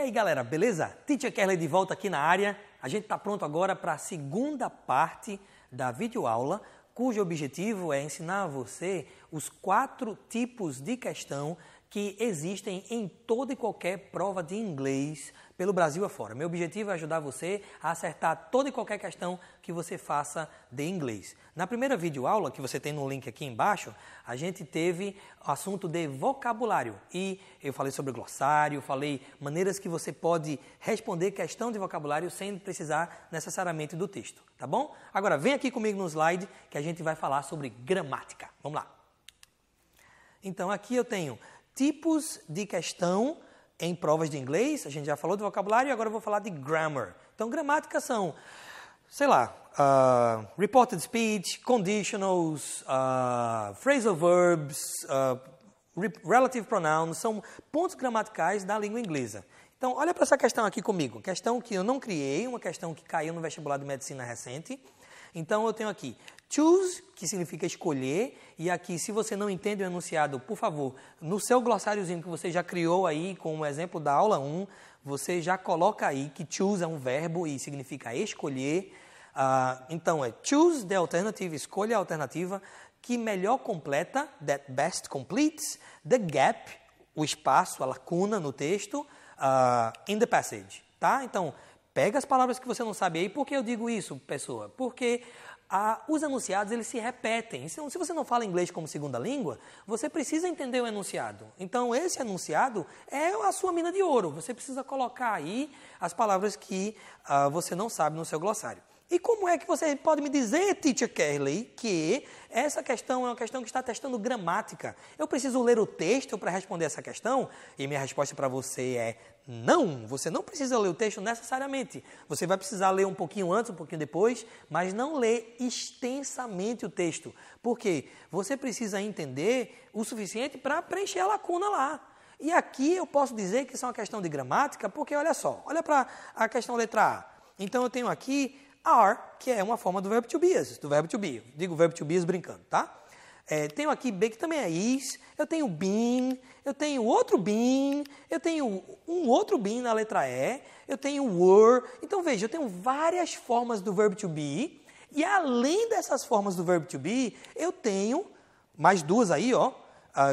aí, galera, beleza? Teacher Kerley de volta aqui na área. A gente está pronto agora para a segunda parte da videoaula, cujo objetivo é ensinar a você os 4 tipos de questão que existem em toda e qualquer prova de inglês pelo Brasil afora. Meu objetivo é ajudar você a acertar toda e qualquer questão que você faça de inglês. Na primeira videoaula, que você tem no link aqui embaixo, a gente teve o assunto de vocabulário. E eu falei sobre glossário, falei maneiras que você pode responder questão de vocabulário sem precisar necessariamente do texto, tá bom? Agora, vem aqui comigo no slide que a gente vai falar sobre gramática. Vamos lá. Então, aqui eu tenho tipos de questão em provas de inglês. A gente já falou de vocabulário e agora eu vou falar de grammar. Então, gramática são, sei lá, reported speech, conditionals, phrasal verbs, relative pronouns, são pontos gramaticais da língua inglesa. Então, olha para essa questão aqui comigo. Questão que eu não criei, uma questão que caiu no vestibular de medicina recente. Então, eu tenho aqui choose, que significa escolher, e aqui, se você não entende o enunciado, por favor, no seu glossáriozinho que você já criou aí, com o exemplo da aula 1, você já coloca aí que choose é um verbo e significa escolher. Então, é choose the alternative, escolha a alternativa, que melhor completa, that best completes, the gap, o espaço, a lacuna no texto, in the passage, tá? Então, pega as palavras que você não sabe aí. Por que eu digo isso, pessoa? Porque os enunciados, eles se repetem. Se você não fala inglês como segunda língua, você precisa entender o enunciado. Então, esse enunciado é a sua mina de ouro. Você precisa colocar aí as palavras que você não sabe no seu glossário. E como é que você pode me dizer, Teacher Kerley, que essa questão é uma questão que está testando gramática? Eu preciso ler o texto para responder essa questão? E minha resposta para você é não. Você não precisa ler o texto necessariamente. Você vai precisar ler um pouquinho antes, um pouquinho depois, mas não ler extensamente o texto. Porque você precisa entender o suficiente para preencher a lacuna lá. E aqui eu posso dizer que isso é uma questão de gramática, porque olha só, olha para a questão letra A. Então eu tenho aqui are, que é uma forma do verbo to be, Digo verbo to be brincando, tá? Tenho aqui be, que também é is. Eu tenho been, eu tenho outro been, eu tenho um outro been na letra E, eu tenho were. Então, veja, eu tenho várias formas do verbo to be, e além dessas formas do verbo to be, eu tenho mais duas aí, ó,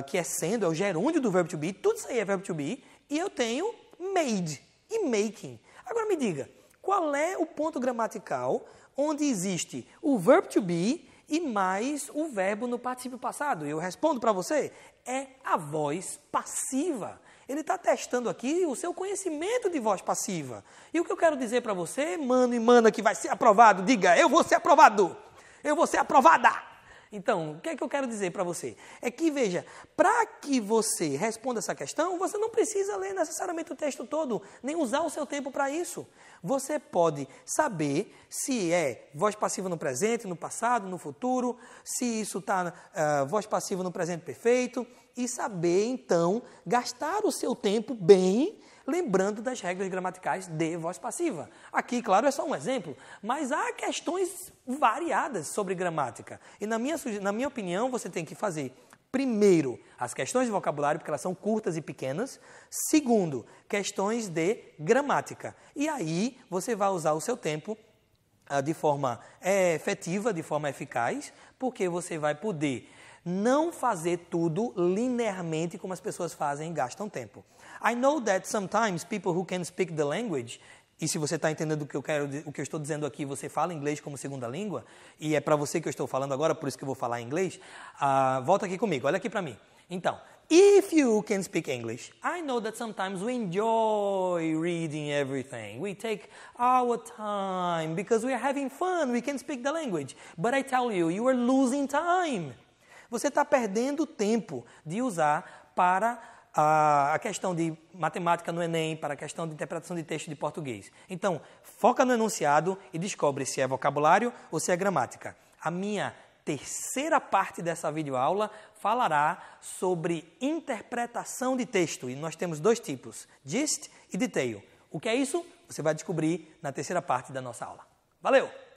que é sendo, é o gerúndio do verbo to be, tudo isso aí é verbo to be, e eu tenho made e making. Agora me diga, qual é o ponto gramatical onde existe o verbo to be e mais o verbo no particípio passado? E eu respondo para você, é a voz passiva. Ele está testando aqui o seu conhecimento de voz passiva. E o que eu quero dizer para você, mano e mana que vai ser aprovado, diga, eu vou ser aprovado, eu vou ser aprovada. Então, o que é que eu quero dizer para você? É que, veja, para que você responda essa questão, você não precisa ler necessariamente o texto todo, nem usar o seu tempo para isso. Você pode saber se é voz passiva no presente, no passado, no futuro, se isso está voz passiva no presente perfeito, e saber, então, gastar o seu tempo bem lembrando das regras gramaticais de voz passiva. Aqui, claro, é só um exemplo, mas há questões variadas sobre gramática. E na minha opinião, você tem que fazer, primeiro, as questões de vocabulário, porque elas são curtas e pequenas. Segundo, questões de gramática. E aí, você vai usar o seu tempo de forma efetiva, de forma eficaz, porque você vai poder não fazer tudo linearmente como as pessoas fazem e gastam tempo. I know that sometimes people who can speak the language, e se você está entendendo o que eu estou dizendo aqui, você fala inglês como segunda língua, e é para você que eu estou falando agora, por isso que eu vou falar inglês, volta aqui comigo, olha aqui para mim. Então, if you can speak English, I know that sometimes we enjoy reading everything. We take our time because we are having fun, we can speak the language. But I tell you, you are losing time. Você está perdendo tempo de usar para a questão de matemática no Enem, para a questão de interpretação de texto de português. Então, foca no enunciado e descobre se é vocabulário ou se é gramática. A minha terceira parte dessa videoaula falará sobre interpretação de texto. E nós temos 2 tipos, gist e detail. O que é isso? Você vai descobrir na terceira parte da nossa aula. Valeu!